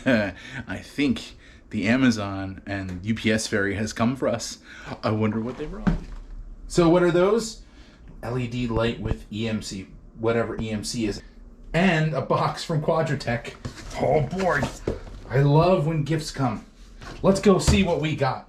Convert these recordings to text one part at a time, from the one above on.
I think the Amazon and UPS ferry has come for us. I wonder what they brought. So what are those? LED light with EMC, whatever EMC is. And a box from Quadratech. Oh boy, I love when gifts come. Let's go see what we got.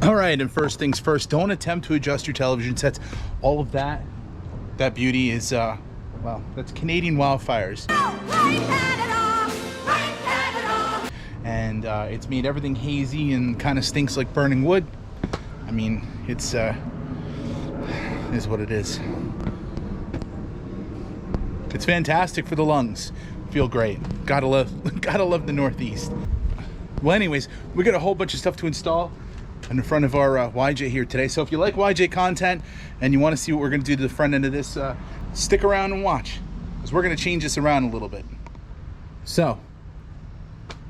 All right, and first things first, don't attempt to adjust your television sets. All of that beauty is, well, that's Canadian wildfires. And it's made everything hazy and kind of stinks like burning wood. I mean, it's is what it is. It's fantastic for the lungs. Feel great. Gotta love the Northeast. Well, anyways, we got a whole bunch of stuff to install in the front of our YJ here today. So if you like YJ content and you want to see what we're going to do to the front end of this, stick around and watch, because we're going to change this around a little bit. So,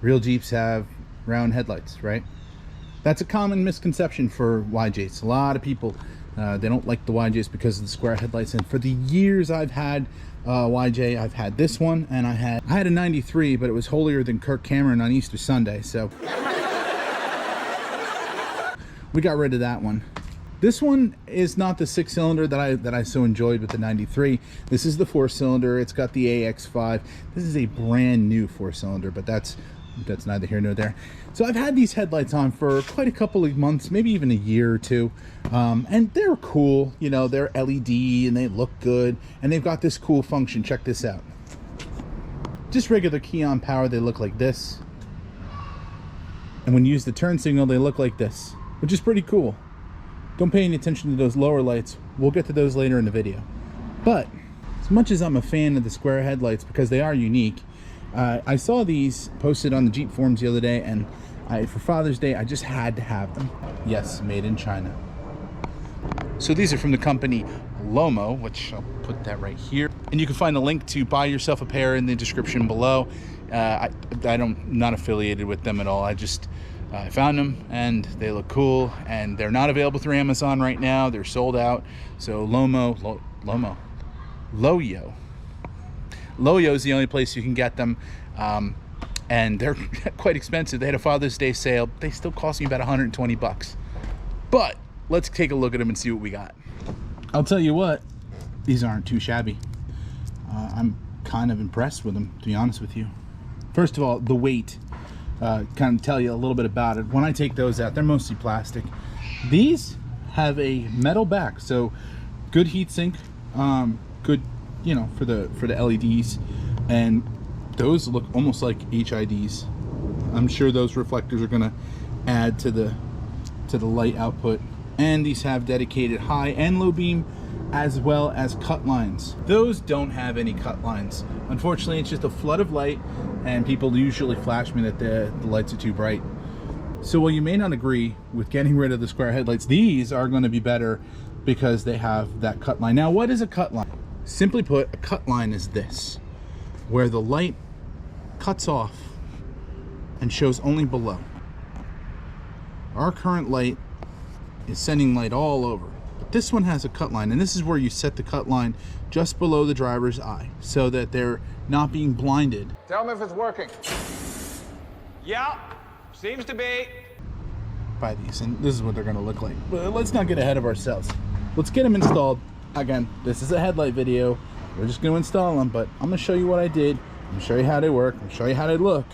real Jeeps have round headlights, right? That's a common misconception for YJs. A lot of people, they don't like the YJs because of the square headlights. And for the years I've had YJ, I've had this one, and I had a 93, but it was holier than Kirk Cameron on Easter Sunday, so we got rid of that one. This one is not the 6-cylinder that I so enjoyed with the 93. This is the 4-cylinder. It's got the AX5. This is a brand new 4-cylinder, but that's neither here nor there. So I've had these headlights on for quite a couple of months, maybe even a year or two, and they're cool. You know, they're LED and they look good, and they've got this cool function. Check this out. Just regular key on power, they look like this, and when you use the turn signal, they look like this, which is pretty cool. Don't pay any attention to those lower lights. We'll get to those later in the video. But as much as I'm a fan of the square headlights because they are unique, I saw these posted on the Jeep forums the other day, and for Father's Day, I just had to have them. Yes, made in China. So these are from the company Lomo, which I'll put that right here. And you can find a link to buy yourself a pair in the description below. I'm not affiliated with them at all. I found them and they look cool, and they're not available through Amazon right now. They're sold out. So Loyo is the only place you can get them, and they're quite expensive. They had a Father's Day sale. They still cost me about 120 bucks. But let's take a look at them and see what we got. I'll tell you what, these aren't too shabby. I'm kind of impressed with them, to be honest with you. First of all, the weight. Kind of tell you a little bit about it. When I take those out, they're mostly plastic. These have a metal back, so good heat sink, good, you know, for the LEDs, and those look almost like HIDs. I'm sure those reflectors are going to add to the light output. And these have dedicated high and low beam, as well as cut lines. Those don't have any cut lines. Unfortunately, it's just a flood of light, and people usually flash me that the lights are too bright. So while you may not agree with getting rid of the square headlights, these are going to be better because they have that cut line. Now, what is a cut line? Simply put, a cut line is this, where the light cuts off and shows only below. Our current light is sending light all over. But this one has a cut line, and this is where you set the cut line just below the driver's eye so that they're not being blinded. Tell me if it's working. Yeah, seems to be. By these, and this is what they're going to look like. But let's not get ahead of ourselves. Let's get them installed. Again, this is a headlight video. We're just going to install them, but I'm going to show you what I did. I'm going to show you how they work. I'm going to show you how they look.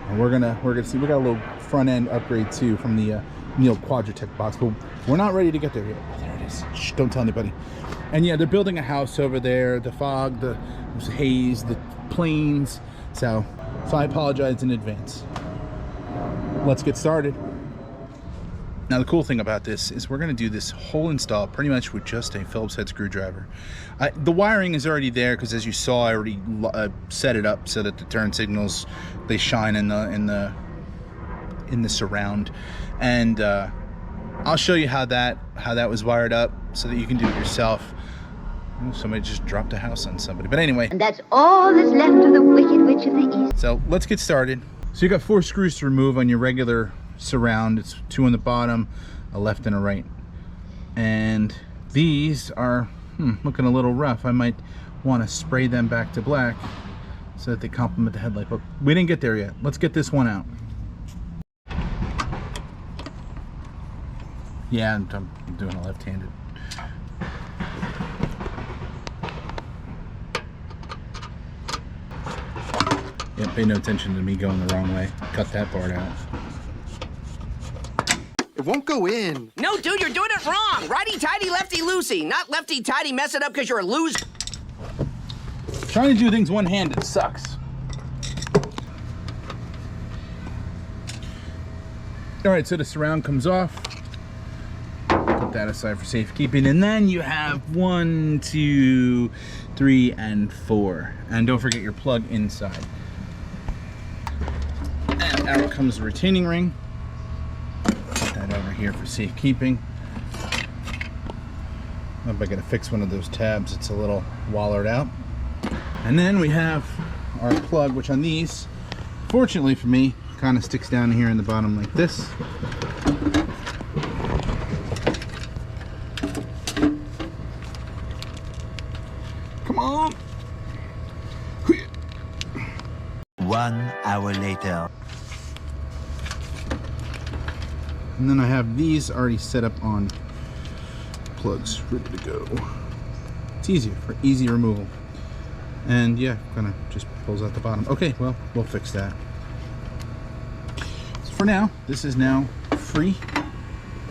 And we're gonna see. We got a little front end upgrade too from the Quadratech box, but we're not ready to get there yet. Oh, there it is. Shh, don't tell anybody. And yeah, they're building a house over there. The fog, the haze, the planes. So I apologize in advance. Let's get started. Now the cool thing about this is we're going to do this whole install pretty much with just a Phillips head screwdriver. The wiring is already there because, as you saw, I already set it up so that the turn signals, they shine in the surround, and I'll show you how that was wired up so that you can do it yourself. Oh, somebody just dropped a house on somebody. But anyway. And that's all that's left of the Wicked Witch of the East. So let's get started. So you got 4 screws to remove on your regular surround. It's 2 on the bottom, a left and a right. And these are looking a little rough. I might want to spray them back to black so that they complement the headlight. But we didn't get there yet. Let's get this one out. Yeah, I'm doing a left-handed. Yeah, pay no attention to me going the wrong way. Cut that part out. It won't go in. No, dude, you're doing it wrong. Righty-tighty, lefty-loosey. Not lefty-tighty, mess it up because you're a loser. Trying to do things one-handed sucks. All right, so the surround comes off. Put that aside for safekeeping. And then you have 1, 2, 3, and 4. And don't forget your plug inside. And out comes the retaining ring. Put that over here for safekeeping. I'm gonna fix one of those tabs. It's a little wallered out. And then we have our plug, which on these, fortunately for me, kind of sticks down here in the bottom like this. Come on. 1 hour later. And then I have these already set up on plugs, ready to go. It's easier for easy removal. And yeah, kind of just pulls out the bottom. Okay, well, we'll fix that. So for now, this is now free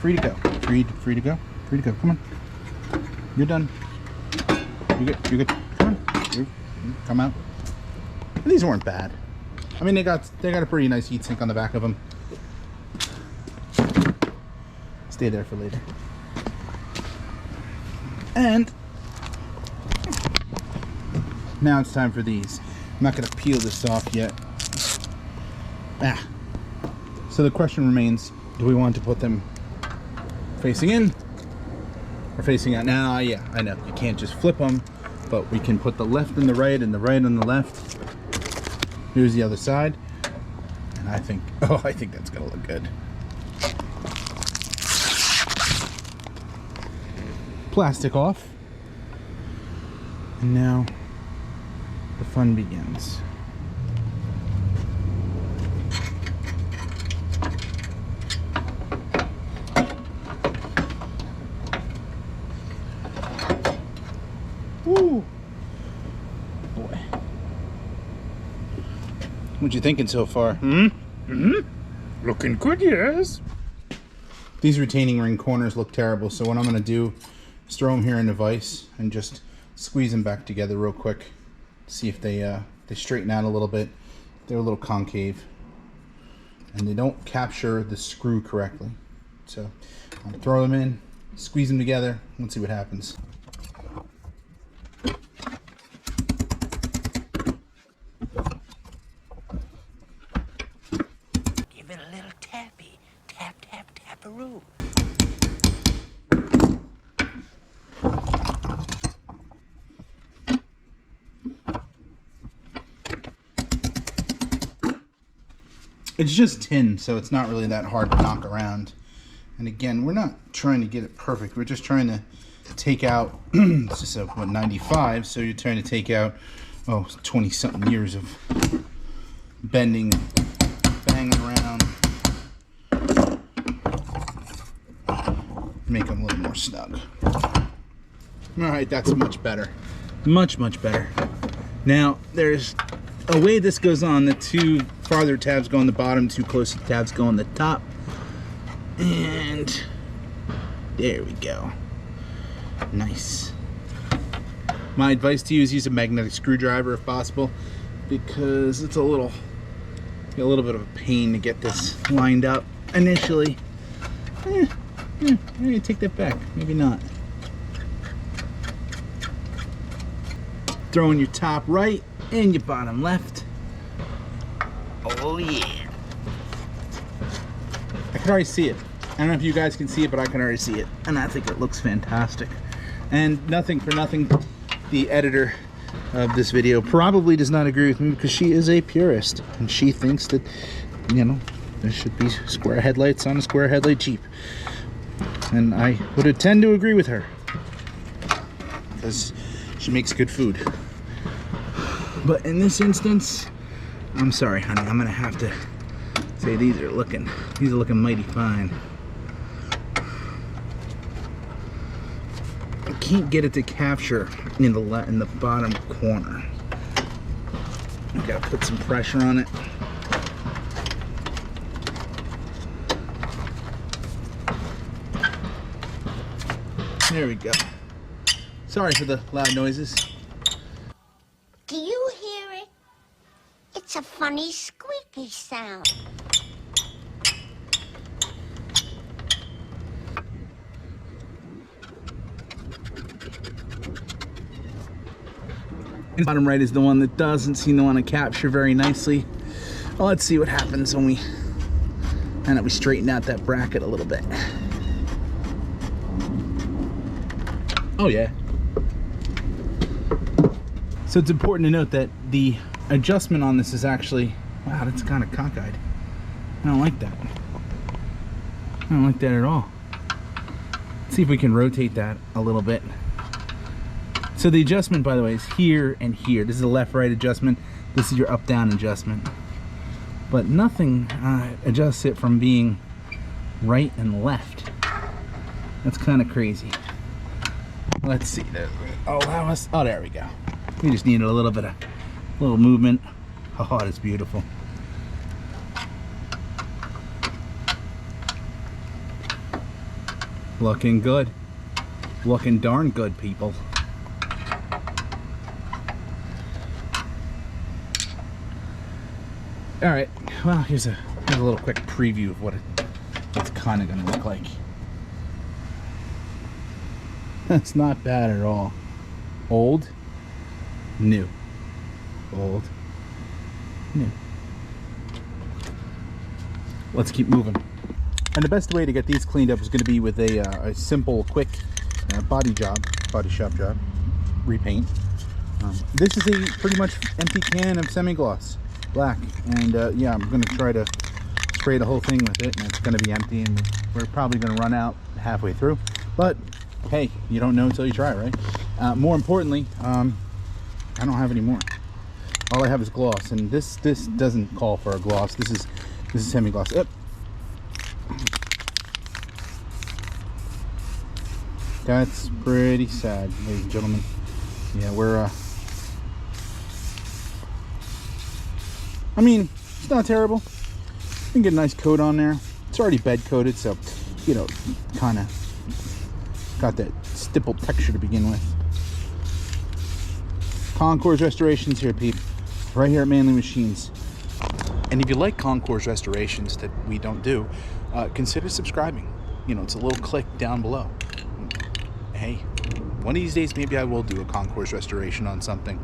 to go. Free to go. Come on. You're done. You're good. Come on. Come out. And these weren't bad. I mean, they got a pretty nice heat sink on the back of them. Stay there for later. And now it's time for these. I'm not going to peel this off yet. So the question remains, do we want to put them facing in or facing out? Now, yeah, I know you can't just flip them, but we can put the left on the right and the right on the left. Here's the other side. And I think that's going to look good. Plastic off. And now the fun begins. Woo! Boy. What you thinking so far? Looking good, yes. These retaining ring corners look terrible, so what I'm going to do is throw them here in the vise and just squeeze them back together real quick. See if they straighten out a little bit. They're a little concave and they don't capture the screw correctly. So I'll throw them in, squeeze them together, let's see what happens. Give it a little tappy. Tap, tap, tap-a-roo. It's just tin, so it's not really that hard to knock around. And again, we're not trying to get it perfect. We're just trying to take out, this is a, what, 95, so you're trying to take out, 20-something years of bending, banging around. Make them a little more snug. Alright, that's much better. Much, much better. Now, there's a way this goes on. The 2 farther tabs go on the bottom, 2 closer tabs go on the top. And there we go. Nice. My advice to you is use a magnetic screwdriver if possible, because it's a little bit of a pain to get this lined up initially. Maybe take that back, maybe not. Throw in your top right and your bottom left. Oh yeah. I can already see it. I don't know if you guys can see it, but I can already see it. And I think it looks fantastic. And nothing for nothing, the editor of this video probably does not agree with me because she is a purist and she thinks that, you know, there should be square headlights on a square headlight Jeep. And I would tend to agree with her because she makes good food. But in this instance, I'm sorry, honey, I'm gonna have to say these are looking mighty fine. I can't get it to capture in the bottom corner. I gotta put some pressure on it. There we go. Sorry for the loud noises. Do you hear it? It's a funny squeaky sound. And the bottom right is the one that doesn't seem to want to capture very nicely. Well, let's see what happens when we straighten out that bracket a little bit. Oh yeah. So it's important to note that the adjustment on this is actually, wow, that's kind of cockeyed. I don't like that. I don't like that at all. Let's see if we can rotate that a little bit. So the adjustment, by the way, is here and here. This is a left-right adjustment. This is your up-down adjustment. But nothing adjusts it from being right and left. That's kind of crazy. Let's see. Allow us. Oh, there we go. We just needed a little bit of movement. Oh, that's beautiful. Looking good. Looking darn good, people. All right. Well, here's a little quick preview of what it's kind of going to look like. That's not bad at all. Old, new. Old, new. Let's keep moving. And the best way to get these cleaned up is going to be with a simple, quick body shop job, repaint. This is a pretty much empty can of semi-gloss, black, and yeah, I'm going to try to spray the whole thing with it, and it's going to be empty, and we're probably going to run out halfway through. But hey, you don't know until you try, right? More importantly, I don't have any more. All I have is gloss, and this doesn't call for a gloss. This is semi-gloss. Yep. That's pretty sad, ladies and gentlemen. Yeah, we're I mean, it's not terrible. You can get a nice coat on there. It's already bed coated, so you know, kind of got that stippled texture to begin with. Concours Restorations here, peep. Right here at Manly Machines. And if you like Concours Restorations that we don't do, consider subscribing. You know, it's a little click down below. Hey, one of these days maybe I will do a Concours restoration on something.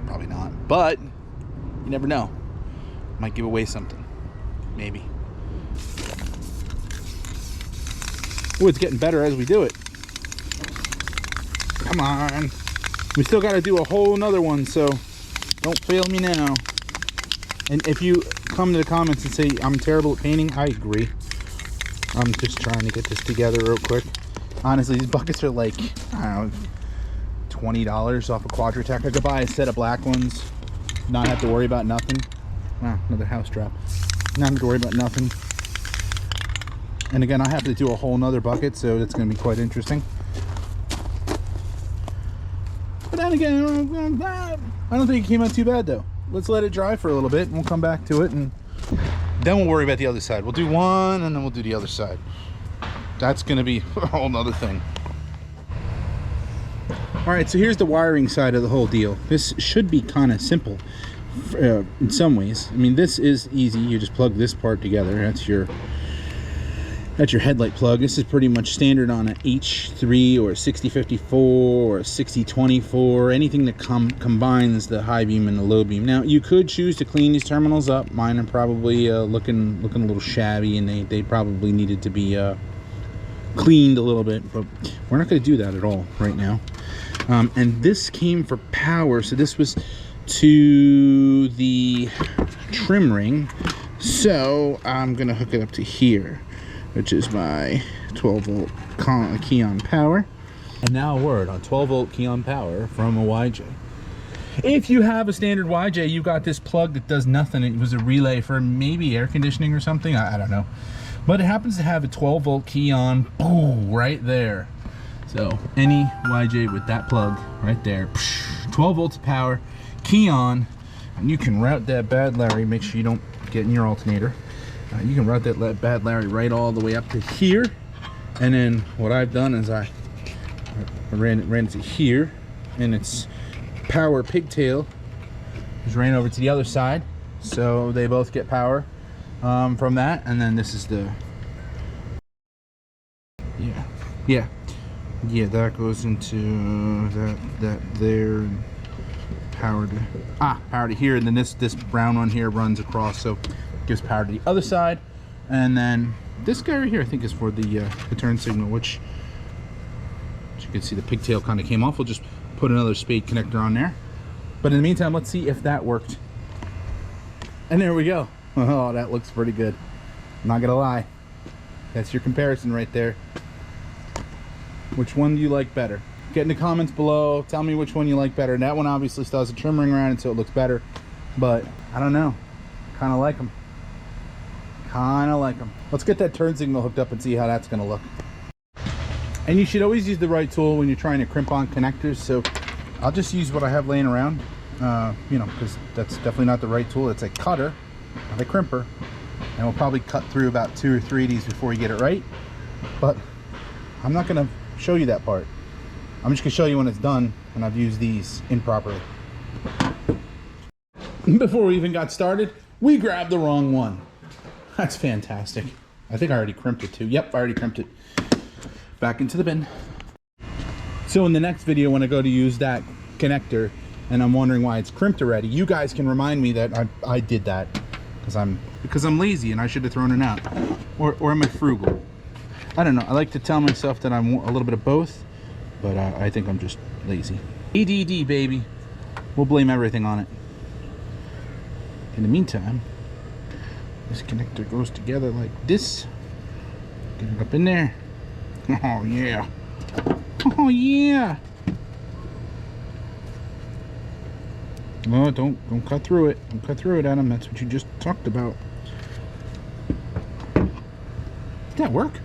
Probably not, but you never know. Might give away something. Maybe. Oh, it's getting better as we do it. Come on. We still got to do a whole nother one, so don't fail me now. And if you come to the comments and say I'm terrible at painting, I agree. I'm just trying to get this together real quick. Honestly, these buckets are like, I don't know, $20 off of Quadratech. I could buy a set of black ones, not have to worry about nothing. Wow, another house drop. Not have to worry about nothing. And again, I have to do a whole nother bucket, so that's going to be quite interesting. But then again, I don't think it came out too bad though. Let's let it dry for a little bit and we'll come back to it, and then we'll worry about the other side. We'll do one and then we'll do the other side. That's going to be a whole nother thing. All right, so here's the wiring side of the whole deal. This should be kind of simple in some ways. I mean, this is easy. You just plug this part together. That's your headlight plug. This is pretty much standard on an H3 or a 6054 or a 6024, anything that combines the high beam and the low beam. Now, you could choose to clean these terminals up. Mine are probably looking a little shabby, and they probably needed to be cleaned a little bit, but we're not going to do that at all right now. And this came for power, so this was to the trim ring. So I'm gonna hook it up to here, which is my 12 volt key on power. And now a word on 12 volt key on power from a YJ. If you have a standard YJ, you've got this plug that does nothing. It was a relay for maybe air conditioning or something, I don't know. But it happens to have a 12 volt key on, boom, right there. So any YJ with that plug right there, 12 volts of power, key on, and you can route that bad Larry. Make sure you don't get in your alternator. You can route that bad Larry right all the way up to here. And then what I've done is I ran it to here, and it's power pigtail is ran over to the other side, so they both get power from that. And then this is the yeah that goes into that there, power to here, and then this brown one here runs across, so it gives power to the other side. And then this guy right here I think is for the turn signal, which you can see the pigtail kind of came off. We'll just put another spade connector on there, but in the meantime, let's see if that worked. And there we go. Oh, that looks pretty good, I'm not gonna lie. That's your comparison right there. Which one do you like better? Get in the comments below, tell me which one you like better. And that one obviously still has a trim ring around it, so it looks better, but I don't know, kind of like them. Let's get that turn signal hooked up and see how that's gonna look. And you should always use the right tool when you're trying to crimp on connectors. So I'll just use what I have laying around, you know, because that's definitely not the right tool. It's a cutter, not a crimper. And we'll probably cut through about 2 or 3 of these before you get it right. But I'm not gonna show you that part. I'm just gonna show you when it's done and I've used these improperly. Before we even got started, we grabbed the wrong one. That's fantastic. I think I already crimped it too. Yep, I already crimped it. Back into the bin. So in the next video, when I go to use that connector and I'm wondering why it's crimped already, you guys can remind me that I did that because I'm lazy and I should have thrown it out. Or am I frugal? I don't know. I like to tell myself that I'm a little bit of both, but I think I'm just lazy. ADD, baby. We'll blame everything on it. In the meantime, this connector goes together like this. Get it up in there. Oh yeah. Oh yeah. No, don't cut through it. Don't cut through it, Adam. That's what you just talked about. Did that work?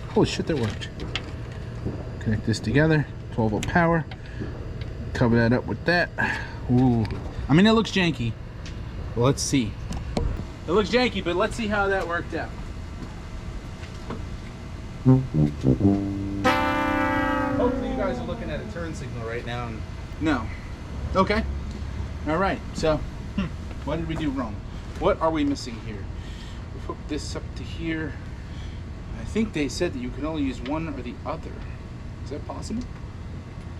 Holy shit, that worked. Connect this together. 12 volt power. Cover that up with that. Ooh. I mean, it looks janky. Well, let's see. It looks janky, but let's see how that worked out. Hopefully you guys are looking at a turn signal right now. No. Okay. All right. So, what did we do wrong? What are we missing here? We hooked this up to here. I think they said that you can only use one or the other. Is that possible?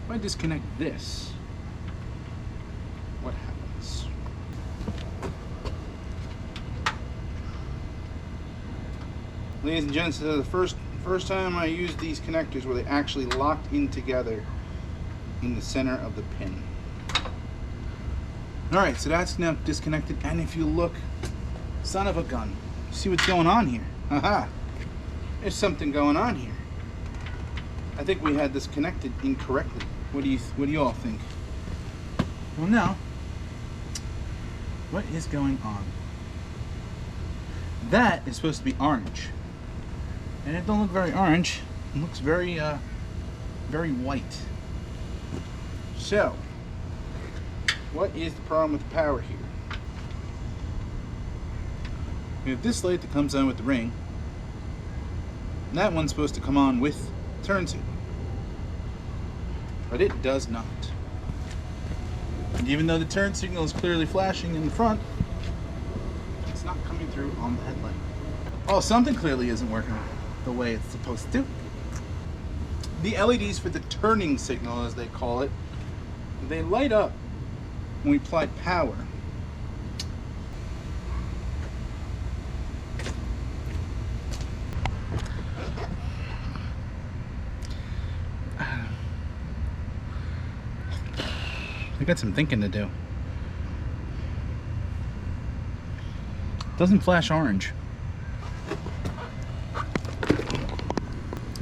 If I disconnect this, what happens? Ladies and gents, this is the first time I used these connectors where they actually locked in together in the center of the pin. Alright, so that's now disconnected, and if you look, son of a gun, see what's going on here? Haha, there's something going on here. I think we had this connected incorrectly. What do you all think? Well, now, what is going on? That is supposed to be orange. And it don't look very orange. It looks very, very white. So, what is the problem with the power here? We have this light that comes on with the ring. And that one's supposed to come on with turn signal. But it does not. And even though the turn signal is clearly flashing in the front, it's not coming through on the headlight. Oh, something clearly isn't working the way it's supposed to. The LEDs for the turning signal, as they call it, they light up when we apply power. We got some thinking to do. Doesn't flash orange.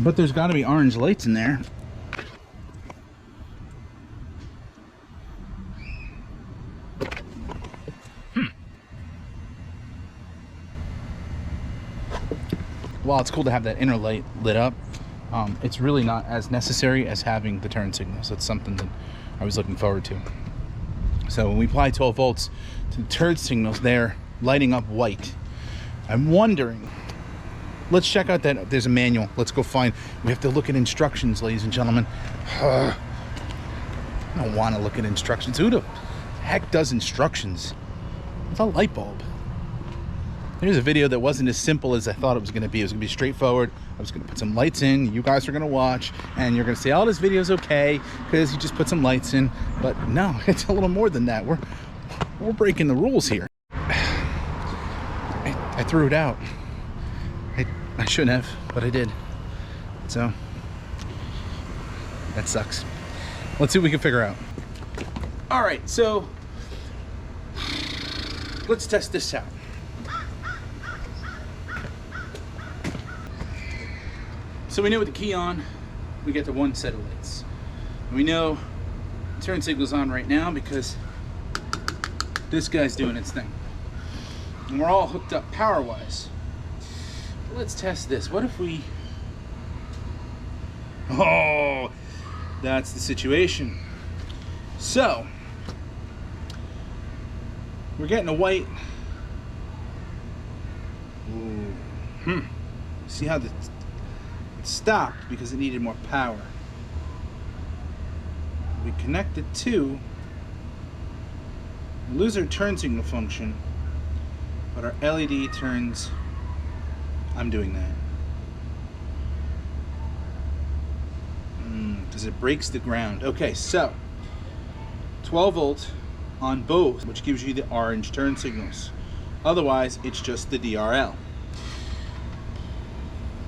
But there's got to be orange lights in there. While it's cool to have that inner light lit up, it's really not as necessary as having the turn signals. That's something that I was looking forward to. So when we apply 12 volts to the turn signals, they're lighting up white. I'm wondering, let's check out that there's a manual. Let's go find, we have to look at instructions, ladies and gentlemen. I don't want to look at instructions. Who the heck does instructions? It's a light bulb. Here's a video that wasn't as simple as I thought it was going to be. It was going to be straightforward. I was going to put some lights in. You guys are going to watch, and you're going to say, oh, this video's okay because you just put some lights in. But no, it's a little more than that. We're breaking the rules here. I threw it out. I shouldn't have, but I did. So that sucks. Let's see what we can figure out. All right, so let's test this out. So we know with the key on, we get the one set of lights. We know turn signal's on right now because this guy's doing its thing. And we're all hooked up power-wise. Let's test this. What if we... Oh, that's the situation. So, we're getting a white... Ooh. See how the... stopped because it needed more power. We connect it to, lose our turn signal function, but our LED turns. I'm doing that because it breaks the ground. Okay, so 12 volt on both, which gives you the orange turn signals. Otherwise, it's just the DRL.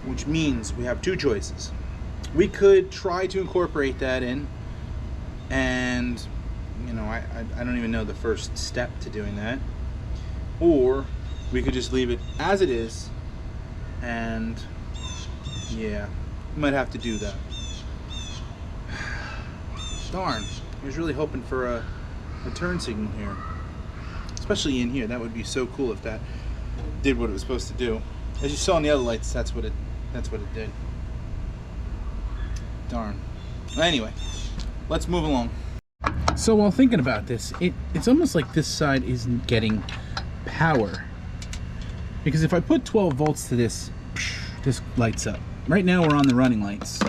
Which means we have two choices. We could try to incorporate that in, and you know, I don't even know the first step to doing that. Or we could just leave it as it is, and yeah, we might have to do that. Darn, I was really hoping for a turn signal here, especially in here. That would be so cool if that did what it was supposed to do. As you saw in the other lights, that's what it did. Darn. Anyway, let's move along. So while thinking about this, it's almost like this side isn't getting power. Because if I put 12 volts to this lights up. Right now we're on the running lights.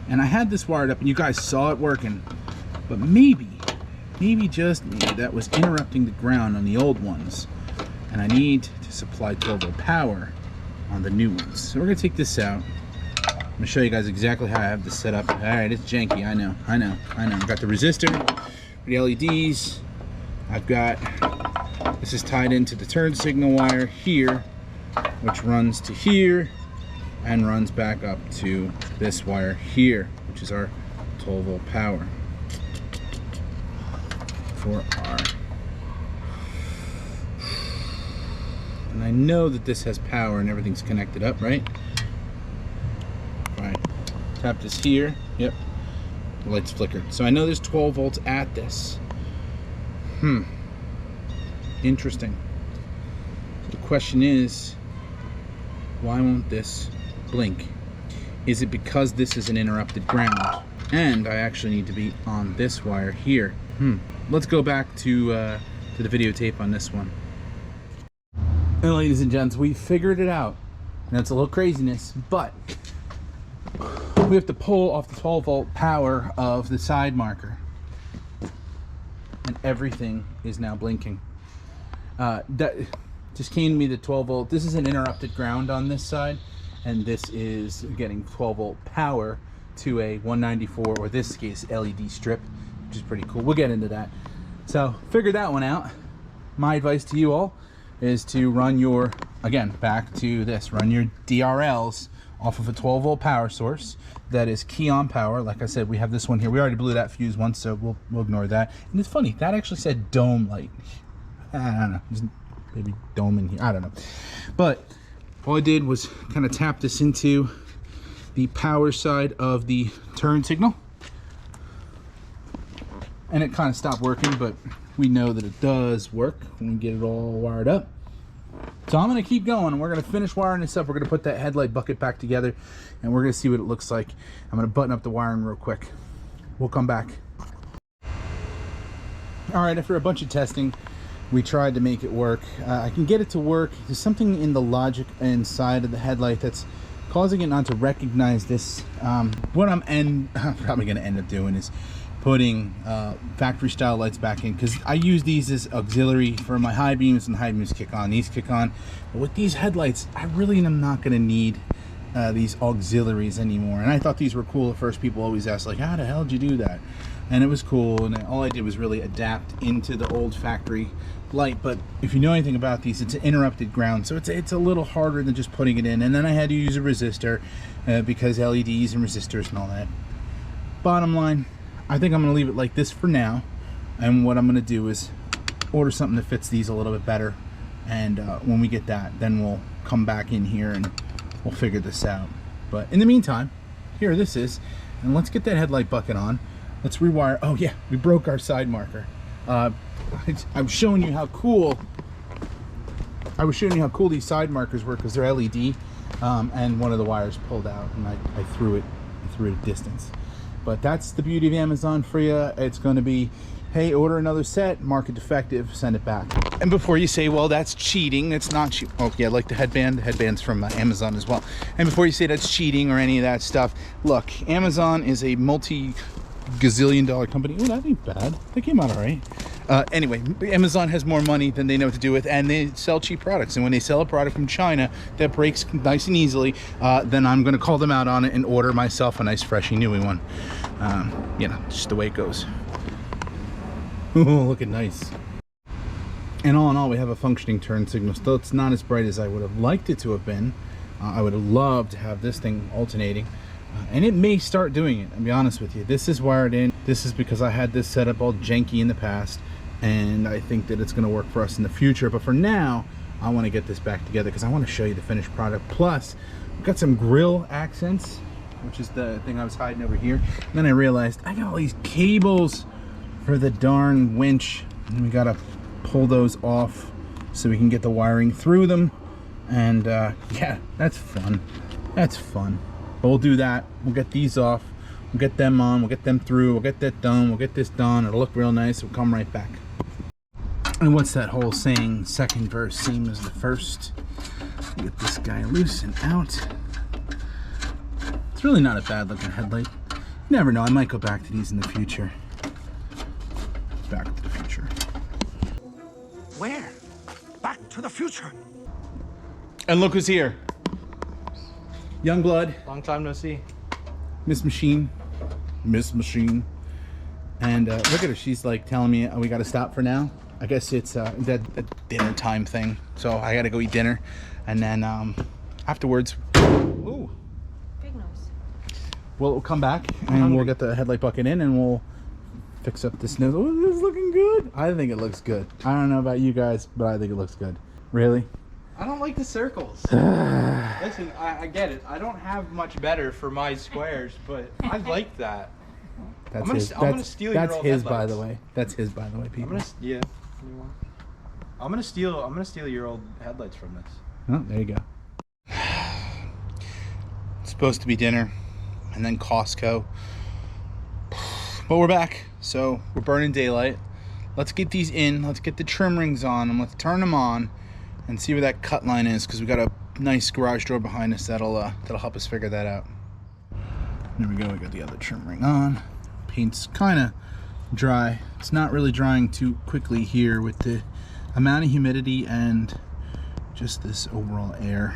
And I had this wired up and you guys saw it working. But maybe just maybe that was interrupting the ground on the old ones. And I need to supply 12 volt power on the new ones. So we're gonna take this out. I'm gonna show you guys exactly how I have this set up. All right, it's janky, I know. I've got the resistor, the LEDs. I've got, this is tied into the turn signal wire here, which runs to here and runs back up to this wire here, which is our 12 volt power for our, and I know that this has power and everything's connected up, right? Fine. Tap this here. Yep. The lights flickered. So I know there's 12 volts at this. Interesting. The question is, why won't this blink? Is it because this is an interrupted ground? And I actually need to be on this wire here. Let's go back to the videotape on this one. And ladies and gents, we figured it out. Now it's a little craziness, but we have to pull off the 12 volt power of the side marker. And everything is now blinking. That just came to me, the 12 volt. This is an interrupted ground on this side, and this is getting 12 volt power to a 194, or this case LED strip, which is pretty cool. We'll get into that. So figure that one out. My advice to you all is to run your, again, back to this, run your DRLs off of a 12-volt power source that is key on power. Like I said, we have this one here. We already blew that fuse once, so we'll ignore that. And it's funny, that actually said dome light. I don't know, there's maybe dome in here, I don't know. But all I did was kind of tap this into the power side of the turn signal, and it kind of stopped working, but we know that it does work when we get it all wired up. So I'm going to keep going, and we're going to finish wiring this up. We're going to put that headlight bucket back together, and we're going to see what it looks like. I'm going to button up the wiring real quick. We'll come back. All right, after a bunch of testing, we tried to make it work. I can get it to work. There's something in the logic inside of the headlight that's causing it not to recognize this. What I'm probably going to end up doing is putting factory style lights back in, because I use these as auxiliary for my high beams, and high beams kick on, these kick on. But with these headlights, I really am not going to need these auxiliaries anymore. And I thought these were cool at first. People always ask, like, how the hell did you do that? And it was cool, and all I did was really adapt into the old factory light. But if you know anything about these, it's an interrupted ground, so it's a little harder than just putting it in. And then I had to use a resistor because LEDs and resistors and all that. Bottom line, I think I'm going to leave it like this for now, and what I'm going to do is order something that fits these a little bit better, and when we get that, then we'll come back in here and we'll figure this out. But in the meantime, here this is, and let's get that headlight bucket on. Let's rewire. Oh yeah, we broke our side marker. I'm showing you how cool. I was showing you how cool these side markers were because they're LED, and one of the wires pulled out, and I threw it a distance. But that's the beauty of Amazon for you. It's going to be, hey, order another set, mark it defective, send it back. And before you say, well, that's cheating, it's not cheating. Oh yeah, like the headband's from Amazon as well. And before you say that's cheating or any of that stuff, look, Amazon is a multi-gazillion-dollar company. Oh, that ain't bad. They came out all right. Anyway, Amazon has more money than they know what to do with, and they sell cheap products. And when they sell a product from China that breaks nice and easily, then I'm going to call them out on it and order myself a nice, freshy, newy one. You know, just the way it goes. Oh, looking nice. And all in all, we have a functioning turn signal. Still, it's not as bright as I would have liked it to have been. I would have loved to have this thing alternating. And it may start doing it, I'll be honest with you. This is wired in. This is because I had this set up all janky in the past, and I think that it's going to work for us in the future. But for now, I want to get this back together because I want to show you the finished product. Plus, we've got some grill accents, which is the thing I was hiding over here. And then I realized I got all these cables for the darn winch, and we got to pull those off so we can get the wiring through them. And yeah, that's fun. That's fun. But we'll do that. We'll get these off. We'll get them on. We'll get them through. We'll get that done. We'll get this done. It'll look real nice. We'll come right back. And what's that whole saying? Second verse, same as the first. Get this guy loose and out. It's really not a bad looking headlight. You never know. I might go back to these in the future. Back to the future. Where? Back to the future. And look who's here. Youngblood. Long time no see. Miss Machine. And look at her. She's like telling me we got to stop for now. I guess it's that dinner time thing. So I got to go eat dinner. And then afterwards, ooh, Big nose. We'll come back and we'll get the headlight bucket in and we'll fix up this nose. Oh, this is looking good. I think it looks good. I don't know about you guys, but I think it looks good. Really? I don't like the circles. Listen, I get it. I don't have much better for my squares, but I like that. That's I'm gonna steal your old That's his, headlights. by the way. That's his, by the way, people. I'm gonna steal your old headlights from this. Oh, there you go. It's supposed to be dinner, and then Costco. But we're back, so we're burning daylight. Let's get these in. Let's get the trim rings on, and let's turn them on, and see where that cut line is, because we got a nice garage door behind us that'll help us figure that out. There we go. We got the other trim ring on. Paint's kind of dry. It's not really drying too quickly here with the amount of humidity and just this overall air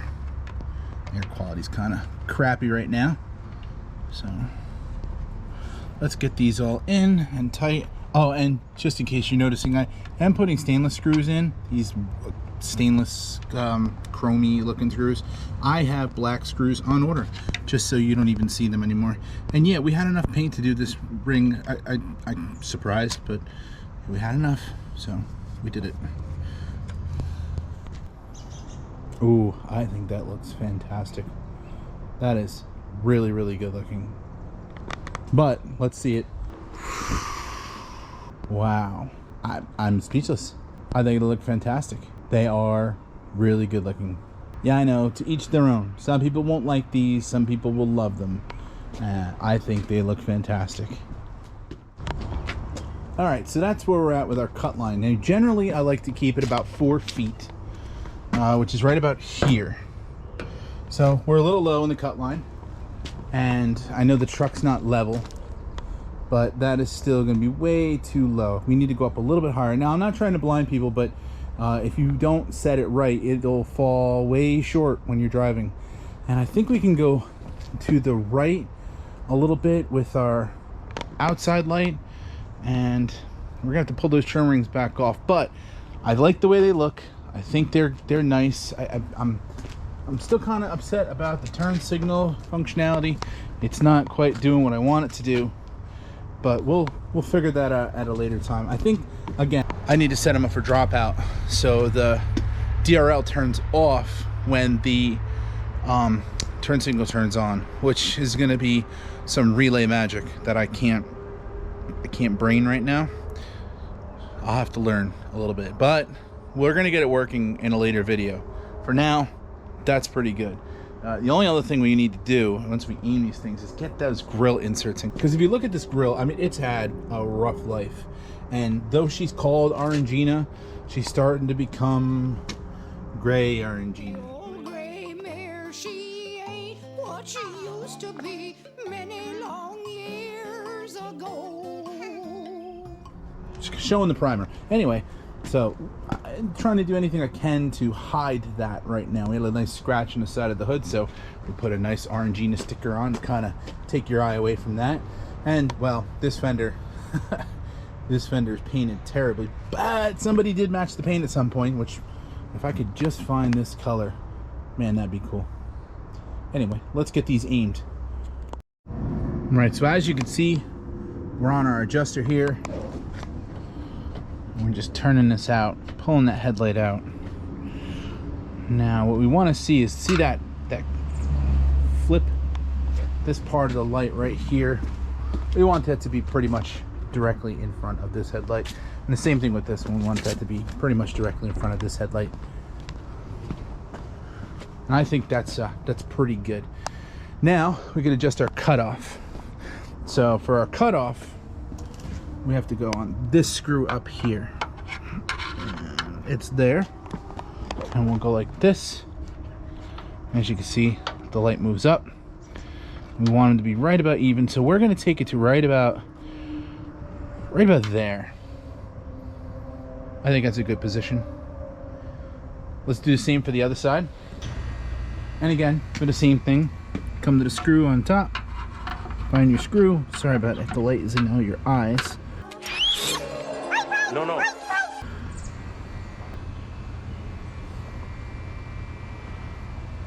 quality's kind of crappy right now. So let's get these all in and tight. Oh, and just in case you're noticing, I am putting stainless screws in. These stainless chromey looking screws. I have black screws on order, just so you don't even see them anymore. And yeah, we had enough paint to do this ring. I'm surprised, but we had enough, so we did it. Ooh, I think that looks fantastic. That is really, really good looking. But let's see it. Wow, I'm speechless. I think it'll look fantastic. They are really good looking. Yeah, I know, to each their own. Some people won't like these, some people will love them. I think they look fantastic. All right, so that's where we're at with our cut line. Now, generally, I like to keep it about 4 feet, which is right about here. So we're a little low in the cut line, and I know the truck's not level, but that is still going to be way too low. We need to go up a little bit higher. Now, I'm not trying to blind people, but if you don't set it right, it'll fall way short when you're driving. And I think we can go to the right a little bit with our outside light, and we're gonna have to pull those trim rings back off. But I like the way they look. I think they're nice. I'm still kind of upset about the turn signal functionality. It's not quite doing what I want it to do, but we'll figure that out at a later time. I think, again, I need to set them up for dropout, so the DRL turns off when the turn signal turns on, which is going to be some relay magic that I can't brain right now. I'll have to learn a little bit, but we're going to get it working in a later video. For now, that's pretty good. The only other thing we need to do once we aim these things is get those grill inserts in. Because if you look at this grill, I mean, it's had a rough life. And though she's called Orangina, she's starting to become gray Orangina. Old gray mare, she ain't what she used to be many long years ago. Just showing the primer. Anyway, so I'm trying to do anything I can to hide that right now. We had a nice scratch on the side of the hood, so we put a nice Orangina sticker on to kind of take your eye away from that. And, well, this fender, this fender is painted terribly, but somebody did match the paint at some point, which, if I could just find this color, man, that'd be cool. Anyway, let's get these aimed. All right, so as you can see, we're on our adjuster here. We're just turning this out, pulling that headlight out. Now what we want to see is, see that flip, this part of the light right here. We want that to be pretty much directly in front of this headlight. And the same thing with this one, we want that to be pretty much directly in front of this headlight. And I think that's pretty good. Now we can adjust our cutoff. So for our cutoff, we have to go on this screw up here. It's there, and we'll go like this. As you can see, the light moves up. We want them to be right about even, so we're going to take it to right about there. I think that's a good position. Let's do the same for the other side. And again, for the same thing, come to the screw on top, find your screw. Sorry about it, the light is in all your eyes. No.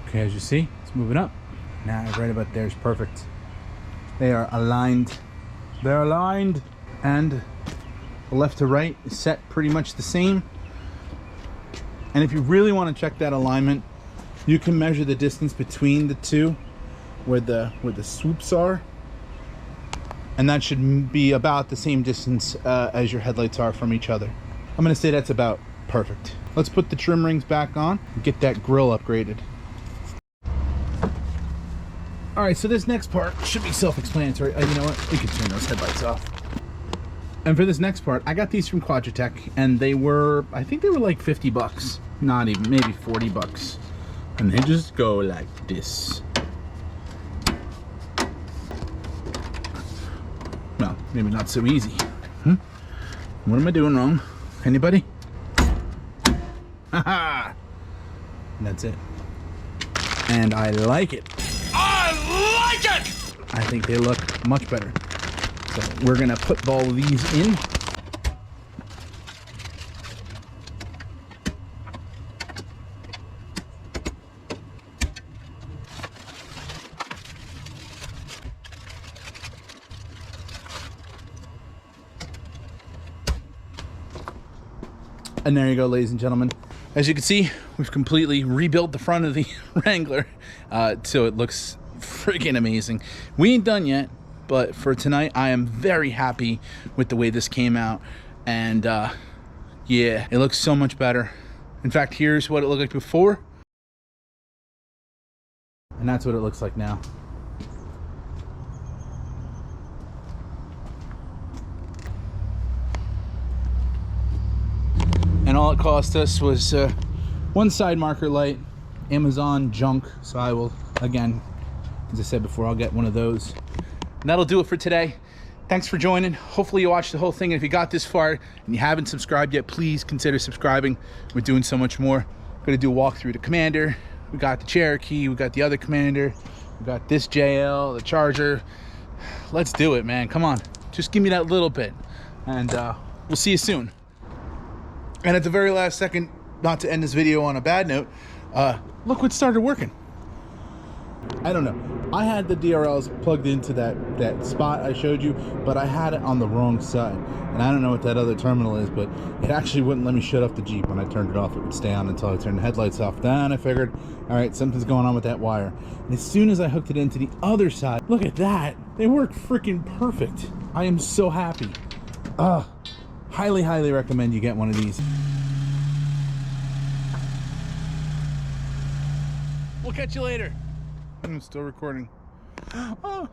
Okay, as you see, it's moving up. Now, right about there is perfect. They are aligned. They're aligned. And the left to right is set pretty much the same. And if you really want to check that alignment, you can measure the distance between the two where the swoops are. And that should be about the same distance as your headlights are from each other. I'm going to say that's about perfect. Let's put the trim rings back on and get that grille upgraded. All right, so this next part should be self-explanatory. You know what? We can turn those headlights off. And for this next part, I got these from Quadratech, and they were, I think they were like 50 bucks. Not even, maybe 40 bucks. And they just go like this. Well, maybe not so easy. What am I doing wrong? Anybody? Haha! That's it. And I like it. I like it! I think they look much better. So we're gonna put all of these in. And there you go, ladies and gentlemen. As you can see, we've completely rebuilt the front of the Wrangler, so it looks freaking amazing. We ain't done yet, but for tonight, I am very happy with the way this came out. And yeah, it looks so much better. In fact, here's what it looked like before. And that's what it looks like now. And all it cost us was one side marker light, Amazon junk. So I will, again, as I said before, I'll get one of those. And that'll do it for today. Thanks for joining. Hopefully you watched the whole thing. And if you got this far and you haven't subscribed yet, please consider subscribing. We're doing so much more. We're gonna do a walkthrough the Commander. We got the Cherokee, we got the other Commander, we got this JL, the Charger. Let's do it, man. Come on, just give me that little bit. And we'll see you soon. And at the very last second, not to end this video on a bad note, look what started working. I don't know. I had the DRLs plugged into that spot I showed you, but I had it on the wrong side. And I don't know what that other terminal is, but it actually wouldn't let me shut off the Jeep. When I turned it off, it would stay on until I turned the headlights off. Then I figured, all right, something's going on with that wire. And as soon as I hooked it into the other side, look at that. They work freaking perfect. I am so happy. Highly, highly recommend you get one of these. We'll catch you later. I'm still recording. Oh.